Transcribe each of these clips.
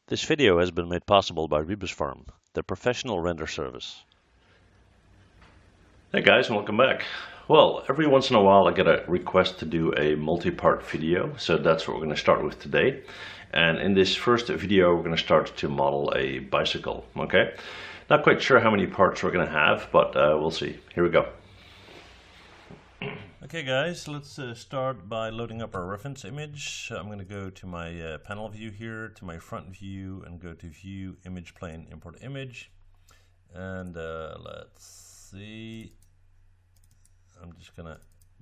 This video has been made possible by Rebus Farm, the professional render service. Hey guys, and welcome back. Well, every once in a while I get a request to do a multi-part video, so that's what we're going to start with today. And in this first video we're going to start to model a bicycle, okay? Not quite sure how many parts we're going to have, but we'll see. Here we go. Okay guys, let's start by loading up our reference image. I'm going to go to my panel view here, to my front view, and go to view, image plane, import image. And let's see, I'm just going to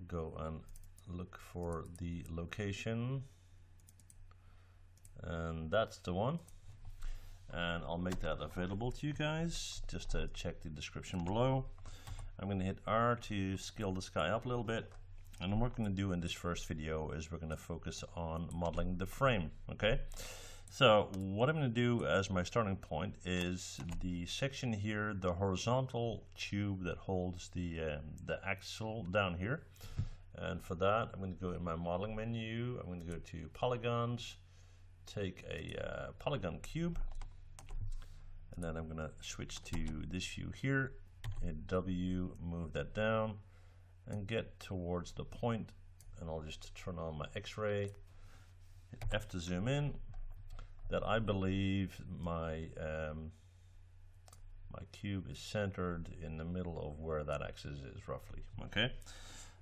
go and look for the location. And that's the one. And I'll make that available to you guys. Just to check the description below. I'm going to hit R to scale this guy up a little bit. And what we're going to do in this first video is we're going to focus on modeling the frame. Okay. So what I'm going to do as my starting point is the section here, the horizontal tube that holds the axle down here. And for that, I'm going to go in my modeling menu. I'm going to go to polygons, take a polygon cube, and then I'm going to switch to this view here. Hit W, move that down, and get towards the point. And I'll just turn on my Xray. Hit F to zoom in. That I believe my my cube is centered in the middle of where that axis is roughly. Okay.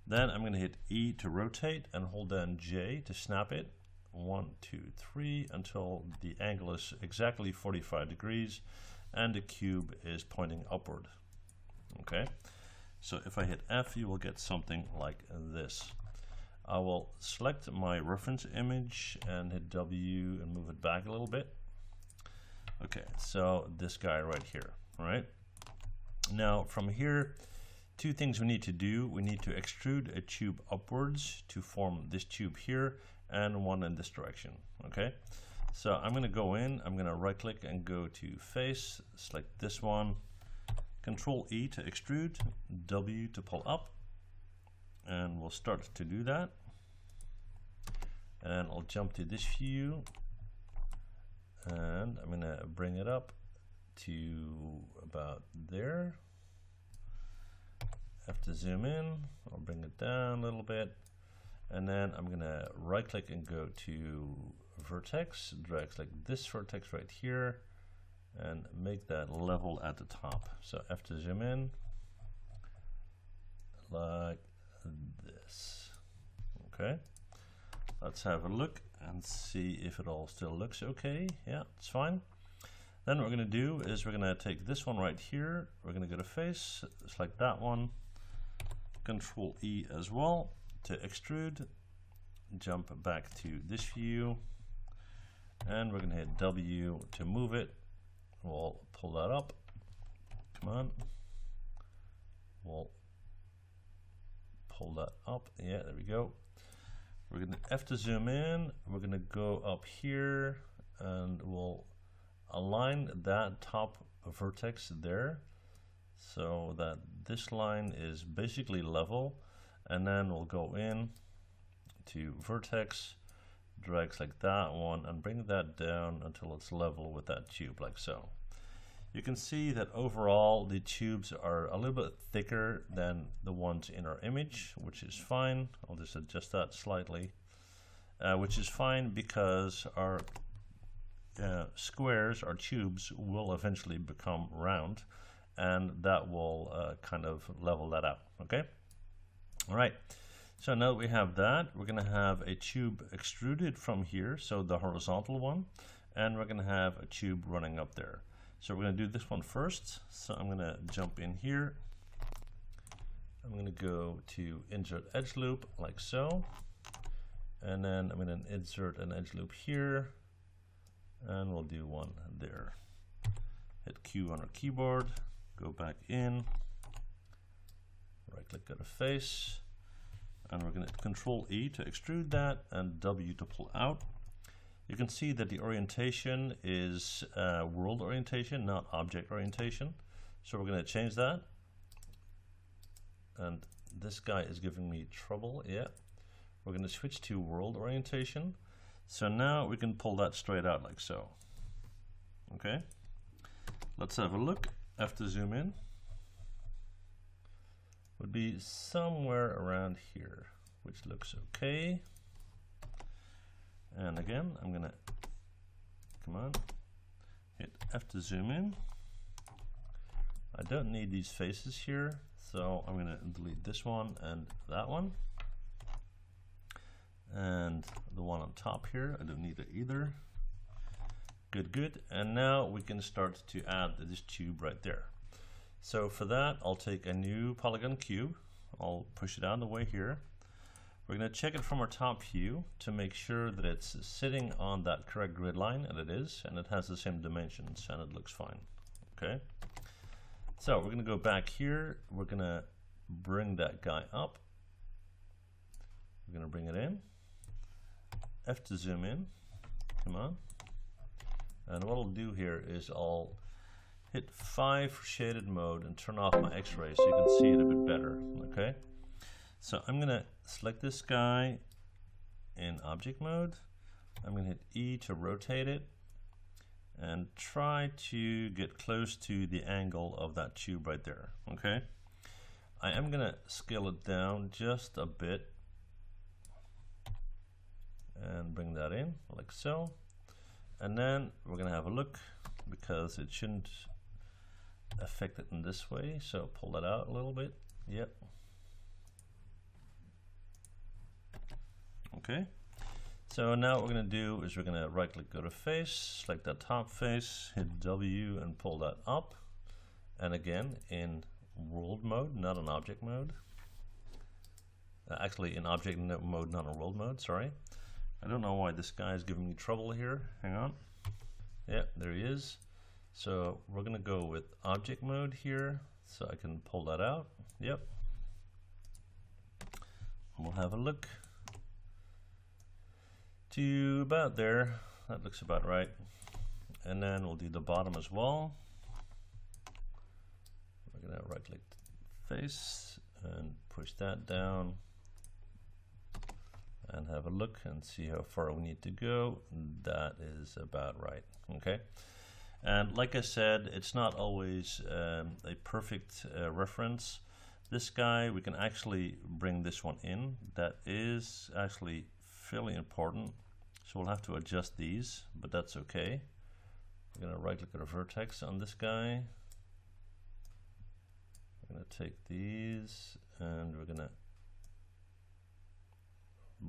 Then I'm going to hit E to rotate and hold down J to snap it. 1, 2, 3 until the angle is exactly 45 degrees and the cube is pointing upward. Okay, so if I hit F, you will get something like this. I will select my reference image and hit W and move it back a little bit. Okay, so this guy right here, all right? Now from here, two things we need to do. We need to extrude a tube upwards to form this tube here and one in this direction, okay? So I'm gonna go in, I'm gonna right click and go to face, select this one, Control E to extrude, W to pull up, and we'll start to do that. And I'll jump to this view, and I'm gonna bring it up to about there. Have to zoom in, I'll bring it down a little bit, and then I'm gonna right click and go to vertex, drag like this vertex right here, and make that level at the top. So F to zoom in, like this. Okay, let's have a look and see if it all still looks okay. Yeah, it's fine. Then what we're going to do is we're going to take this one right here, we're going to go to face, select that one, Control E as well to extrude, jump back to this view, and we're going to hit W to move it. We'll pull that up. Come on. We'll pull that up. Yeah, there we go. We're going to F to zoom in. We're going to go up here and we'll align that top vertex there so that this line is basically level. And then we'll go in to vertex, drags like that one, and bring that down until it's level with that tube, like so. You can see that overall the tubes are a little bit thicker than the ones in our image, which is fine. I'll just adjust that slightly, which is fine because our squares, our tubes, will eventually become round, and that will kind of level that out. Okay. All right. So now that we have that, we're going to have a tube extruded from here, so the horizontal one, and we're going to have a tube running up there. So we're going to do this one first. So I'm going to jump in here. I'm going to go to insert edge loop like so, and then I'm going to insert an edge loop here, and we'll do one there. Hit Q on our keyboard, go back in, right click, go to face. And we're going to Control E to extrude that and W to pull out. You can see that the orientation is world orientation, not object orientation. So we're going to change that. And this guy is giving me trouble. Yeah. We're going to switch to world orientation. So now we can pull that straight out like so. Okay, let's have a look. I have to zoom in. Would be somewhere around here, which looks okay. And again, I'm gonna, come on, hit F to zoom in. I don't need these faces here, so I'm gonna delete this one and that one. And the one on top here, I don't need it either. Good, good. And now we can start to add this tube right there. So for that, I'll take a new polygon cube. I'll push it out of the way here. We're going to check it from our top view to make sure that it's sitting on that correct grid line, and it is, and it has the same dimensions, and it looks fine. Okay. So we're going to go back here. We're going to bring that guy up. We're going to bring it in. F to zoom in. Come on. And what I'll do here is I'll hit 5 for shaded mode and turn off my X-ray so you can see it a bit better. Okay. So I'm going to select this guy in object mode. I'm going to hit E to rotate it and try to get close to the angle of that tube right there. Okay. I am going to scale it down just a bit and bring that in like so. And then we're going to have a look because it shouldn't affect it in this way. So pull that out a little bit. Yep. Okay. So now what we're going to do is we're going to right click, go to face, select that top face, hit W and pull that up. And again in world mode, not in object mode. Actually in object mode, not in world mode, sorry. I don't know why this guy is giving me trouble here. Hang on. Yeah, there he is. So we're going to go with object mode here. So I can pull that out. Yep. We'll have a look. To about there. That looks about right. And then we'll do the bottom as well. We're going to right click face and push that down. And have a look and see how far we need to go. That is about right. Okay. And like I said, it's not always a perfect reference. This guy, we can actually bring this one in. That is actually fairly important. So we'll have to adjust these, but that's okay. We're going to right click at a vertex on this guy. We're going to take these and we're going to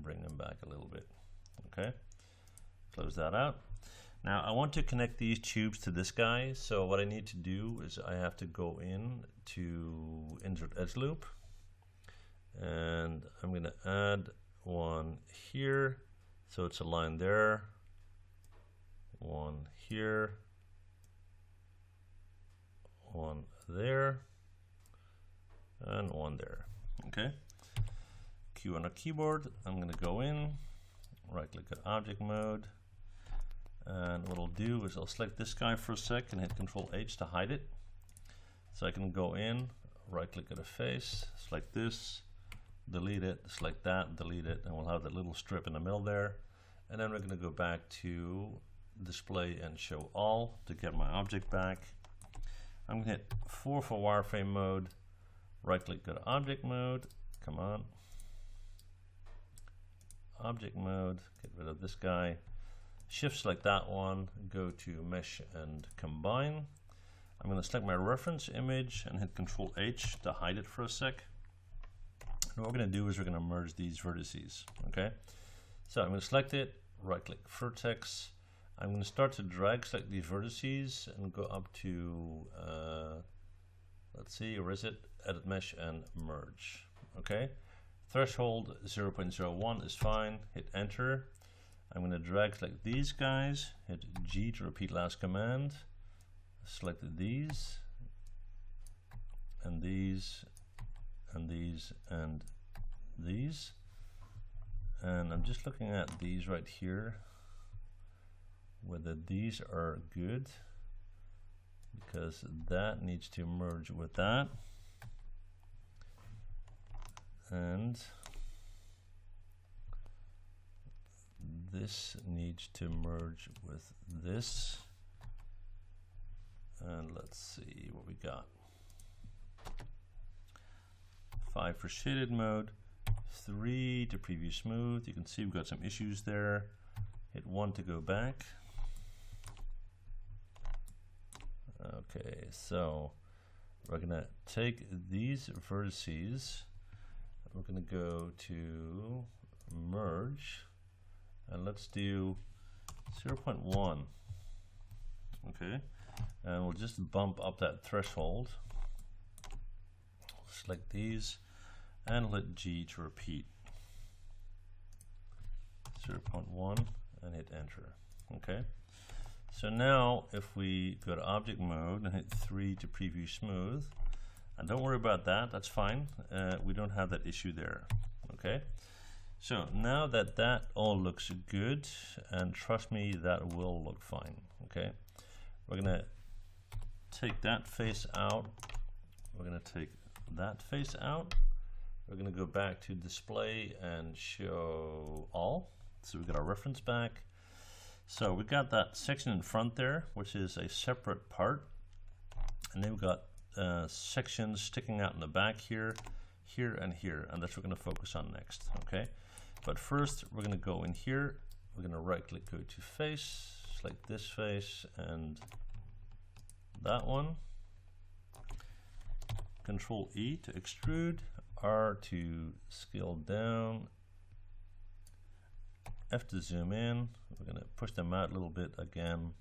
bring them back a little bit. Okay, close that out. Now I want to connect these tubes to this guy, so what I need to do is I have to go in to insert edge loop, and I'm going to add one here so it's aligned there, one here, one there, and one there. Okay. Q on a keyboard. I'm going to go in, right click at object mode, and what I'll do is I'll select this guy for a sec and hit Control H to hide it. So I can go in, right click at a face, select this, delete it, select that, delete it, and we'll have that little strip in the middle there. And then we're going to go back to display and show all to get my object back. I'm going to hit 4 for wireframe mode, right click, go to object mode, come on. Object mode, get rid of this guy, shift select that one, go to mesh and combine. I'm going to select my reference image and hit Control H to hide it for a sec. And what we're going to do is we're going to merge these vertices. Okay, so I'm going to select it, right click vertex. I'm going to start to drag select these vertices and go up to let's see, where is it, edit mesh and merge. Okay, threshold 0.01 is fine, hit enter. I'm going to drag select these guys, hit G to repeat last command, select these, and these, and these, and these. And I'm just looking at these right here, whether these are good, because that needs to merge with that. And this needs to merge with this, And let's see what we got. 5 for shaded mode, 3 to preview smooth. You can see we've got some issues there. Hit 1 to go back. Okay, so we're gonna take these vertices, we're gonna go to merge, and let's do 0.1. Okay, and we'll just bump up that threshold. Select these and hit G to repeat. 0.1 and hit enter. Okay, so now if we go to object mode and hit 3 to preview smooth, and don't worry about that, that's fine, we don't have that issue there. Okay, so now that that all looks good, and trust me, that will look fine. Okay, we're gonna take that face out, we're gonna take that face out, we're gonna go back to display and show all. So we got our reference back. So we got that section in front there, which is a separate part, and then we've got sections sticking out in the back here, here, and here, and that's what we're going to focus on next. Okay, but first we're going to go in here, we're going to right click, go to face, select this face and that one, Control E to extrude, R to scale down, F to zoom in. We're going to push them out a little bit again,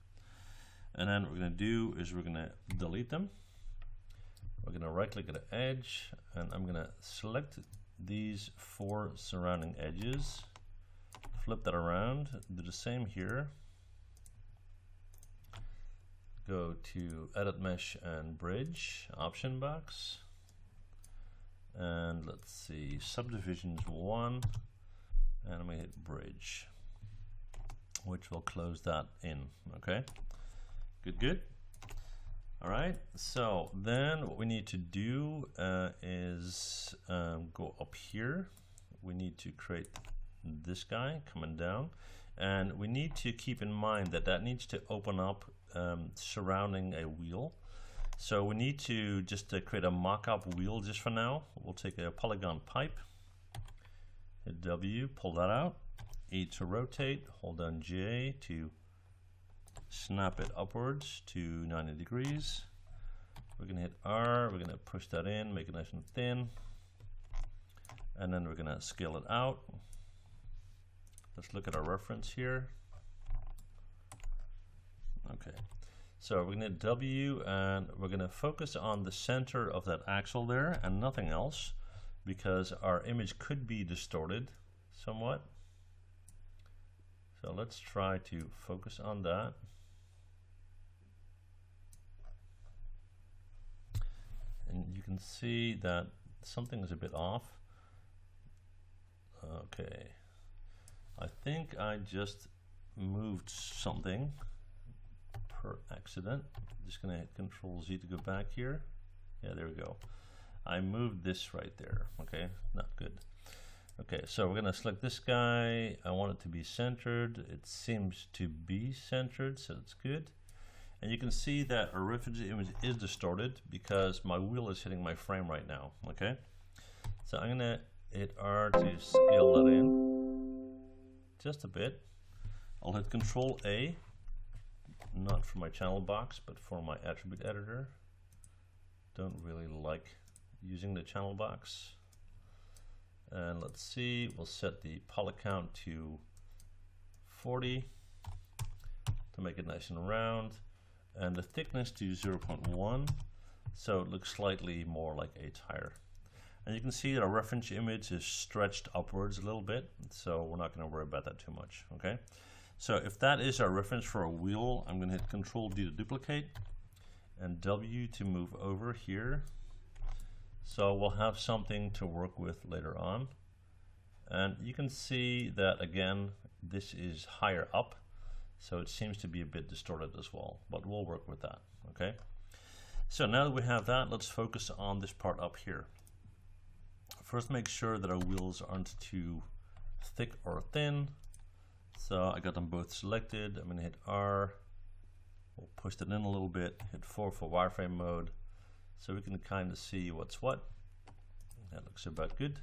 and then what we're going to do is we're going to delete them. We're going to right click at the edge, and I'm going to select these 4 surrounding edges, flip that around, do the same here, go to edit mesh and bridge option box, and let's see, subdivisions 1, and I'm going to hit bridge, which will close that in. Okay, good. All right, so then what we need to do is go up here. We need to create this guy coming down, and we need to keep in mind that that needs to open up surrounding a wheel. So we need to just create a mock-up wheel just for now. We'll take a polygon pipe, hit W, pull that out, E to rotate, hold down J to snap it upwards to 90 degrees. We're going to hit R, we're going to push that in, make it nice and thin, and then we're going to scale it out. Let's look at our reference here. Okay, so we're going to hit W, and we're going to focus on the center of that axle there and nothing else, because our image could be distorted somewhat. So let's try to focus on that. And you can see that something is a bit off. Okay, I think I just moved something per accident. Just gonna hit Control Z to go back here. Yeah, there we go. I moved this right there. Okay, not good. Okay, so we're gonna select this guy. I want it to be centered. It seems to be centered, so it's good. And you can see that our reference image is distorted because my wheel is hitting my frame right now. Okay, so I'm gonna hit R to scale that in just a bit. I'll hit Control A, not for my channel box, but for my attribute editor. Don't really like using the channel box. And let's see, we'll set the poly count to 40 to make it nice and round, and the thickness to 0.1, so it looks slightly more like a tire. And you can see that our reference image is stretched upwards a little bit, so we're not going to worry about that too much. Okay, so if that is our reference for a wheel, I'm going to hit Control D to duplicate and W to move over here. So we'll have something to work with later on. And you can see that again, this is higher up, so it seems to be a bit distorted as well, but we'll work with that. Okay, so now that we have that, let's focus on this part up here. First, make sure that our wheels aren't too thick or thin. So I got them both selected. I'm going to hit R, We'll push it in a little bit, hit 4 for wireframe mode, so we can kind of see what's what. That looks about good.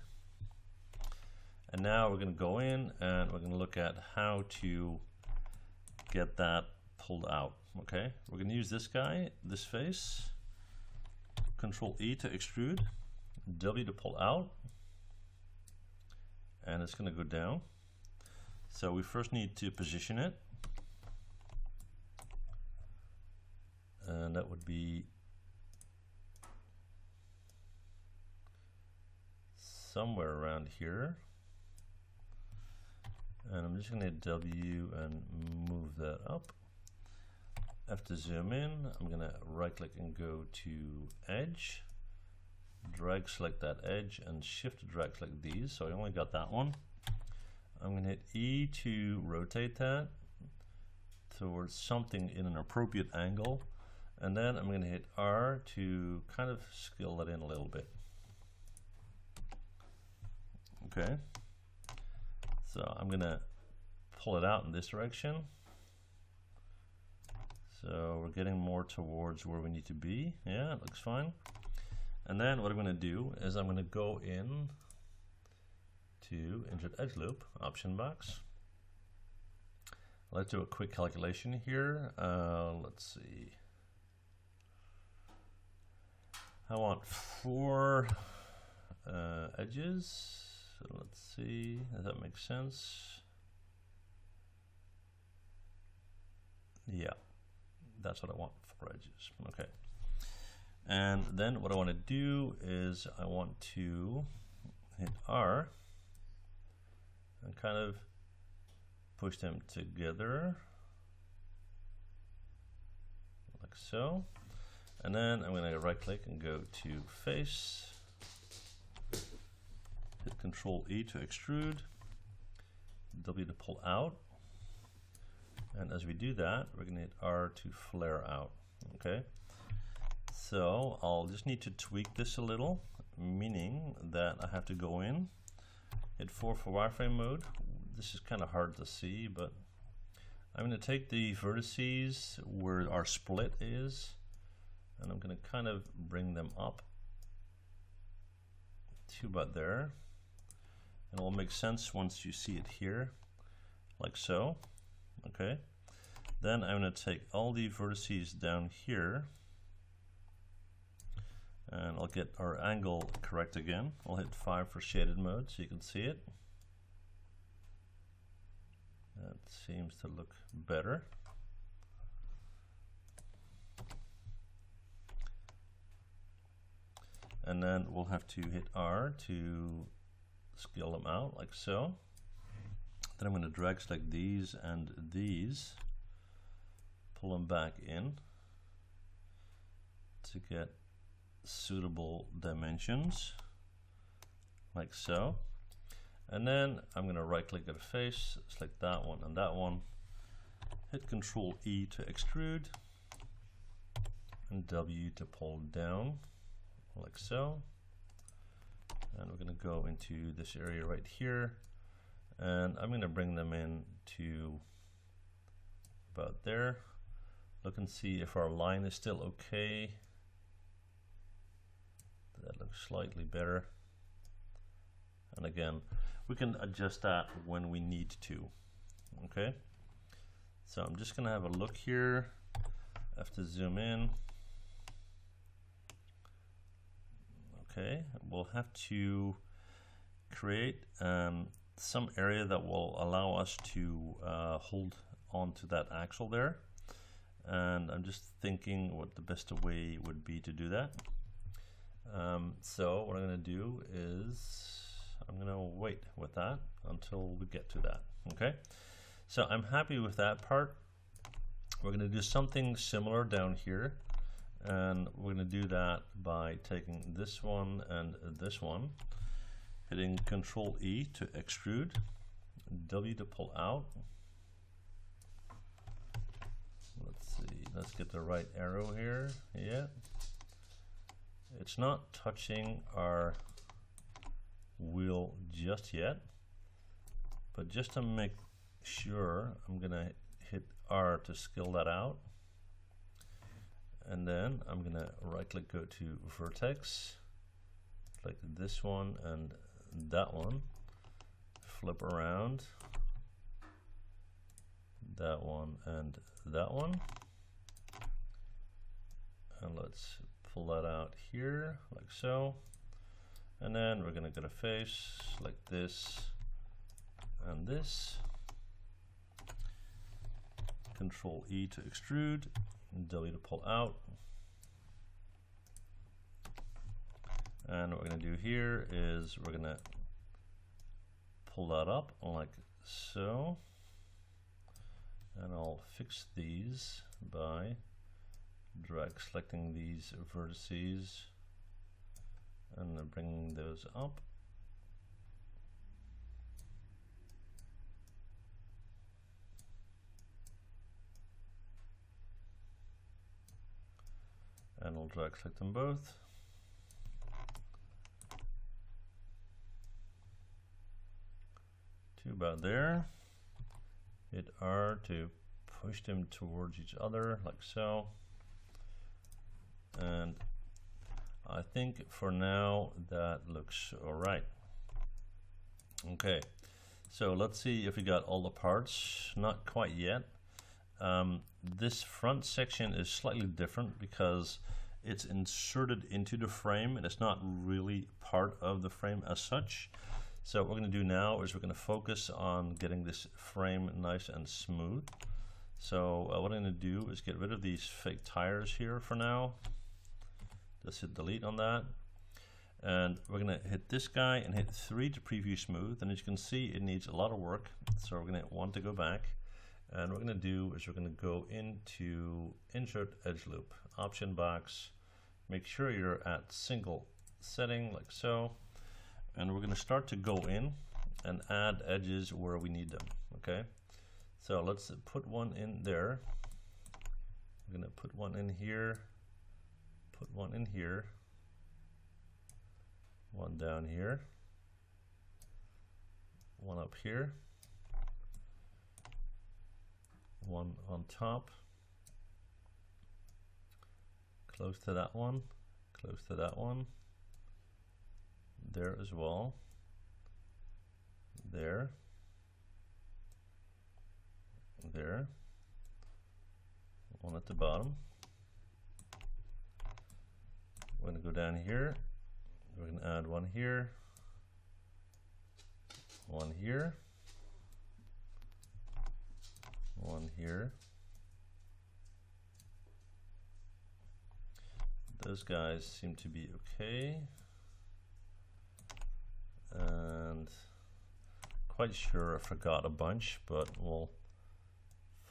And now we're going to go in and we're going to look at how to get that pulled out. Okay, we're going to use this guy, this face, Control E to extrude, W to pull out, and it's going to go down. So we first need to position it, and that would be somewhere around here. And I'm just going to hit W and move that up. I have to zoom in. I'm going to right click and go to edge, drag select that edge, and shift drag select these. So I only got that one. I'm going to hit E to rotate that towards something in an appropriate angle, and then I'm going to hit R to kind of scale that in a little bit. Okay, so I'm going to pull it out in this direction. So we're getting more towards where we need to be. Yeah, it looks fine. And then what I'm going to do is I'm going to go in to insert edge loop option box. Let's do a quick calculation here. Let's see. I want 4 edges. So let's see. Does that make sense? Yeah. That's what I want, 4 edges. Okay. And then what I want to do is I want to hit R and kind of push them together like so. And then I'm going to right click and go to face, hit Control E to extrude, W to pull out. And as we do that, we're going to hit R to flare out. Okay, so I'll just need to tweak this a little, meaning that I have to go in, hit 4 for wireframe mode. This is kind of hard to see, but I'm going to take the vertices where our split is, and I'm going to kind of bring them up to about there. And it will make sense once you see it here, like so. Okay, then I'm going to take all the vertices down here, and I'll get our angle correct again. I'll hit 5 for shaded mode so you can see it. That seems to look better. And then we'll have to hit R to scale them out like so. Then I'm going to drag select these and these, pull them back in to get suitable dimensions, like so. And then I'm going to right click at a face, select that one and that one, hit Control E to extrude, and W to pull down, like so. And we're going to go into this area right here. And I'm going to bring them in to about there. Look and see if our line is still okay. That looks slightly better. And again, we can adjust that when we need to. Okay. So I'm just going to have a look here. I have to zoom in. Okay. We'll have to create some area that will allow us to hold on to that axle there, and I'm just thinking what the best way would be to do that. So what I'm going to do is I'm going to wait with that until we get to that. Okay, so I'm happy with that part. We're going to do something similar down here, and we're going to do that by taking this one and this one, hitting Control E to extrude, W to pull out. Let's see, let's get the right arrow here. Yeah, it's not touching our wheel just yet, but just to make sure, I'm gonna hit R to scale that out. And then I'm gonna right click, go to vertex, click this one and that one, flip around that one and that one, and let's pull that out here like so. And then we're gonna get a face like this and this. Control E to extrude, and W to pull out. And what we're gonna do here is we're gonna pull that up like so. And I'll fix these by selecting these vertices and bringing those up. And I'll drag select them both. To about there. Hit R to push them towards each other like so. And I think for now that looks alright. Okay, so let's see if we got all the parts. Not quite yet. This front section is slightly different because it's inserted into the frame and it's not really part of the frame as such. So what we're going to do now is we're going to focus on getting this frame nice and smooth. So what I'm going to do is get rid of these fake tires here for now. Just hit delete on that. And we're going to hit this guy and hit 3 to preview smooth. And as you can see, it needs a lot of work. So we're going to hit 1 to go back. And what we're going to do is we're going to go into insert edge loop, option box. Make sure you're at single setting like so. And we're going to start to go in and add edges where we need them. Okay, so let's put one in there. We're going to put one in here, put one in here, one down here, one up here, one on top, close to that one, close to that one, there as well, there, there, one at the bottom. We're going to go down here, we're going to add one here, one here, one here. Those guys seem to be okay. And quite sure I forgot a bunch, but we'll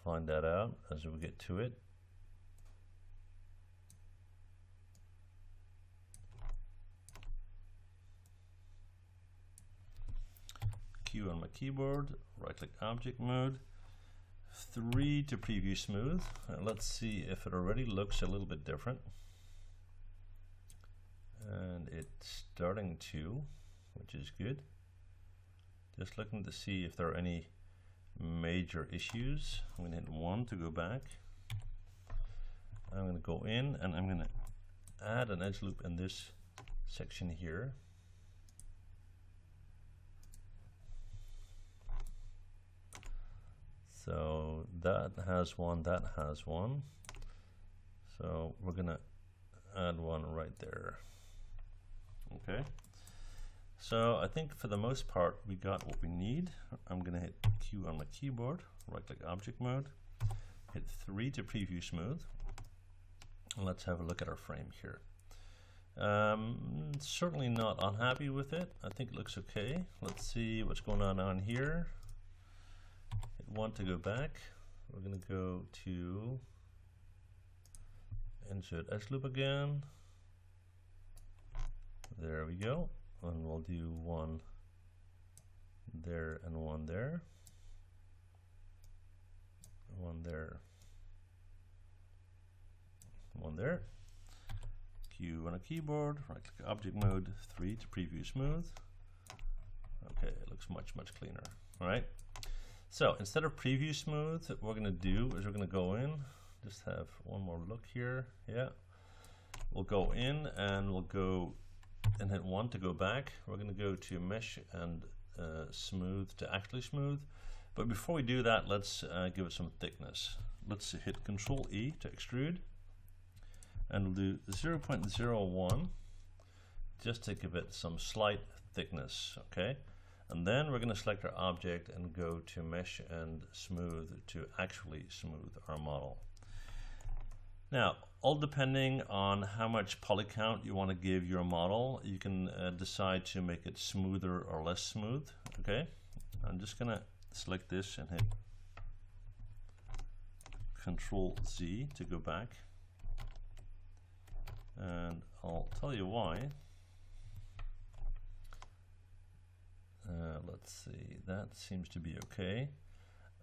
find that out as we get to it. Q on my keyboard, right click object mode, 3 to preview smooth. Let's see if it already looks a little bit different. And it's starting to, which is good. Just looking to see if there are any major issues. I'm going to hit 1 to go back. I'm going to go in and I'm going to add an edge loop in this section here. So that has one, that has one. So we're going to add one right there. Okay. So I think for the most part we got what we need. I'm going to hit Q on my keyboard, right click object mode, hit 3 to preview smooth, and let's have a look at our frame here. Certainly not unhappy with it. I think it looks okay. Let's see what's going on here. Hit 1 to go back. We're going to go to insert edge loop again. There we go. And we'll do one there and one there, one there, one there. Q on a keyboard, right click object mode, 3 to preview smooth. Okay, it looks much cleaner. All right. So instead of preview smooth, what we're going to do is we're going to go in, just have one more look here. Yeah, we'll go in and we'll go and hit 1 to go back. We're going to go to mesh and smooth to actually smooth. But before we do that, let's give it some thickness. Let's hit Control E to extrude, and we'll do 0.01 just to give it some slight thickness. Okay, and then we're going to select our object and go to mesh and smooth to actually smooth our model. Now, all depending on how much poly count you want to give your model, you can decide to make it smoother or less smooth. Okay, I'm just going to select this and hit Control Z to go back, and I'll tell you why. Let's see, that seems to be okay.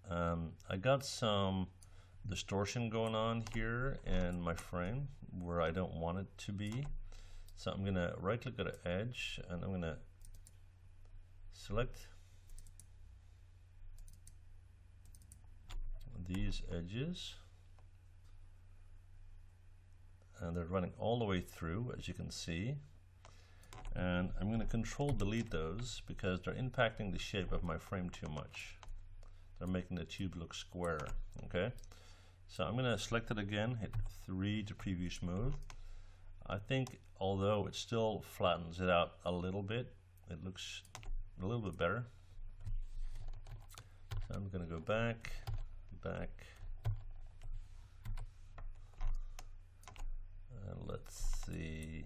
I got some distortion going on here in my frame where I don't want it to be, so I'm gonna right click at an edge and I'm gonna select these edges, and they're running all the way through, as you can see, and I'm going to Control Delete those because they're impacting the shape of my frame too much. They're making the tube look square. Okay, so I'm going to select it again, hit 3 to preview smooth. I think although it still flattens it out a little bit, it looks a little bit better. So I'm going to go back, let's see,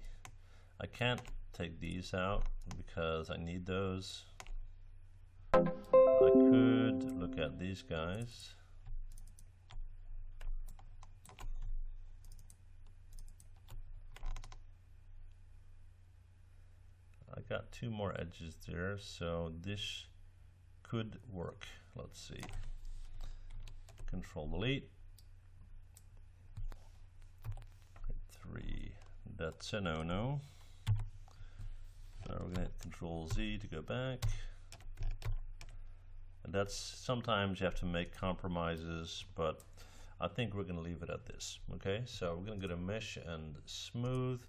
I can't take these out because I need those. I could look at these guys. I got 2 more edges there, so this could work. Let's see. Control Delete. 3. That's a no-no. So we're going to hit Control Z to go back. And that's, sometimes you have to make compromises, but I think we're going to leave it at this. Okay, so we're going to go to Mesh and Smooth.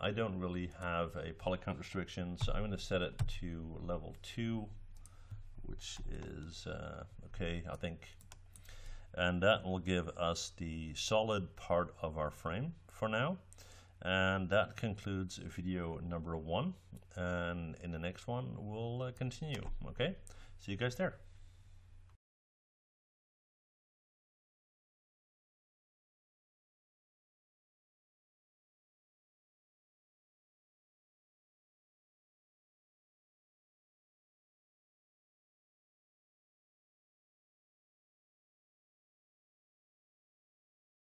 I don't really have a poly count restriction, so I'm going to set it to level 2, which is okay, I think. And that will give us the solid part of our frame for now. And that concludes video number 1. And in the next one, we'll continue. Okay, see you guys there.